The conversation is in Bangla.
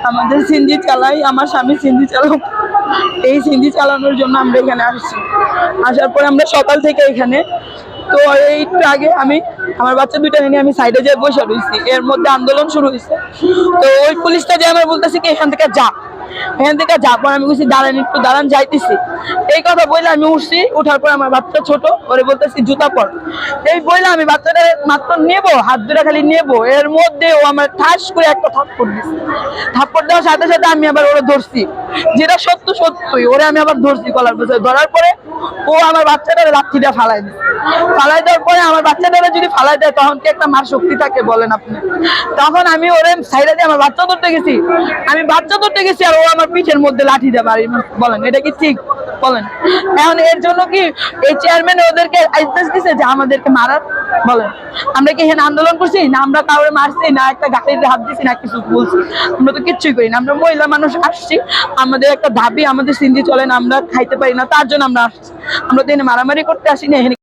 আমাদের সিএনজি চালাই, আমার স্বামী সিএনজি চালাও। এই সিএনজি চালানোর জন্য আমরা এখানে আসছি। আসার পরে আমরা সকাল থেকে এখানে, তো একটু আগে আমি আমার বাচ্চা দুইটা নিয়ে আমি সাইডে যেয়ে বসে রয়েছি। এর মধ্যে আন্দোলন শুরু হয়েছে। তো ওই পুলিশটা যে আমার বলতেছে কি এখান থেকে যা, এখান থেকে যা। পর আমি বলছি দাঁড়ান, একটু দাঁড়ান, যাইতেছি। এই কথা বললে আমি উঠছি। উঠার পর আমার বাচ্চা ছোট, ওরে বলতেছি জুতা পর। এই বললে আমি বাচ্চাটা মাত্র নেবো, হাত দুটা খালি নেবো, এর মধ্যে ও আমার ঠাস করে একটা থাপ্পড় দিচ্ছে। থাপ্পড় দেওয়ার সাথে সাথে আমি আবার ওরে ধরছি, যেটা সত্য সত্যই ওরে আমি আবার ধরছি কলার পেছনে। ধরার পরে ও আমার বাচ্চাটারে লাঠি দিয়ে ফালাই দিচ্ছে। ফালাই দেওয়ার পরে আমার বাচ্চাটারে যদি ফালাই দেয় তখন কি একটা মার শক্তি থাকে বলেন আপনি? তখন আমি ওরে সাইডে দিয়ে আমার বাচ্চা ধরতে গেছি, আমি বাচ্চা ধরতে গেছি আর ও আমার পিঠের মধ্যে লাঠি দিয়ে বাড়ি। বলেন এটা কি ঠিক? বলেন এখন এর জন্য কি এই চেয়ারম্যান ওদেরকে আদেশ দিছে যে আমাদেরকে মারার? বলেন আমরা কি এখানে আন্দোলন করছি না? আমরা কাউরে মারছি না? একটা গাড়িতে হাত দিছি না? কিছু বলছি? আমরা তো কিচ্ছুই করি না। আমরা মহিলা মানুষ আসছি, আমাদের একটা দাবি, আমাদের সিএনজি চলে না, আমরা খাইতে পারি না, তার জন্য আমরা আসছি। আমরা তো এখানে মারামারি করতে আসি না, এখানে